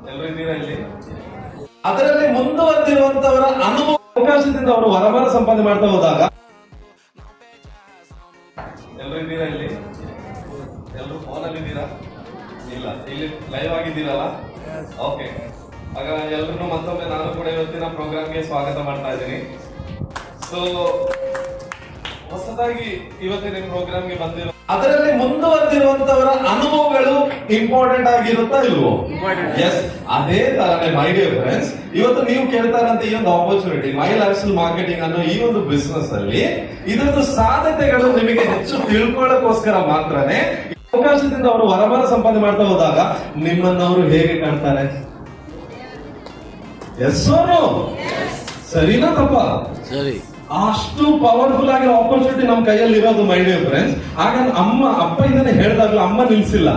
ಎಲ್ಲರೂ ಇದ್ದೀರಾ ಇಲ್ಲಿ? ಅದರಲ್ಲಿ ಮುಂದುವರೆದಿರುವಂತವರ ಅನುಭವ ಅವಕಾಶದಿಂದ ಅವರು ವರಮಾನ ಸಂಪಾದನೆ ಮಾಡ್ತಾ ಹೋದಾಗ ಎಲ್ಲರೂ ಇದ್ದೀರಾ ಇಲ್ಲಿ? ಎಲ್ಲರೂ ಫೋನ್ ಅಲ್ಲಿ ಇದ್ದೀರಾ? ಇಲ್ಲ, ಇಲ್ಲಿ ಲೈವ್ ಆಗಿದ್ದೀರಲ್ಲ? ಓಕೆ. ಆಗ ಎಲ್ರು ಮತ್ತೊಮ್ಮೆ ನಾನು ಕೂಡ ಇವತ್ತಿನ ಪ್ರೋಗ್ರಾಮ್ಗೆ ಸ್ವಾಗತ ಮಾಡ್ತಾ ಇದ್ದೀನಿ. ಸೊ ಹೊಸದಾಗಿ ಇವತ್ತಿನ ಪ್ರೋಗ್ರಾಮ್ಗೆ ಬಂದಿರೋ ಅದರಲ್ಲಿ ಮುಂದುವರೆದಿರುವಂತವರ ಅನುಭವಗಳು ಇಂಪಾರ್ಟೆಂಟ್ ಆಗಿರುತ್ತಾ ಇಲ್ವೋ? ಎಸ್, ಅದೇ ತರನೇ ಮೈ ಡಿಯರ್ ಫ್ರೆಂಡ್ಸ್, ಇವತ್ತು ನೀವು ಕೇಳ್ತಾ ಇರೋಂತ ಈ ಒಂದು opportunity my life style marketing ಅನ್ನೋ ಈ ಒಂದು ಬಿಸ್ನೆಸ್ ಅಲ್ಲಿ ಇದೊಂದು ಸಾಧ್ಯತೆಗಳು ನಿಮಗೆ ಹೆಚ್ಚು ತಿಳ್ಕೊಳ್ಳೋಕೋಸ್ಕರ ಮಾತ್ರನೇ ಅವಕಾಶದಿಂದ ಅವರು ವರಮಾನ ಸಂಪಾದನೆ ಮಾಡ್ತಾ ಹೋದಾಗ ನಿಮ್ಮನ್ನವರು ಹೇಗೆ ಕಾಣ್ತಾರೆ? ಎಸ್ ಓ ಸರಿನಾ ತಪ್ಪ? ಸರಿ. ಅಷ್ಟು ಪವರ್ಫುಲ್ ಆಗಿರೋ ಆಪರ್ಚುನಿಟಿ ನಮ್ಮ ಕೈಯಲ್ಲಿ ಇರೋದು ಮೈ ಡಿಯರ್ ಫ್ರೆಂಡ್ಸ್. ಆಗ ಅಪ್ಪ ಇದನ್ನೇ ಹೇಳಿದಾಗ್ಲೂ ಅಮ್ಮ ನಿಲ್ಸಿಲ್ಲ.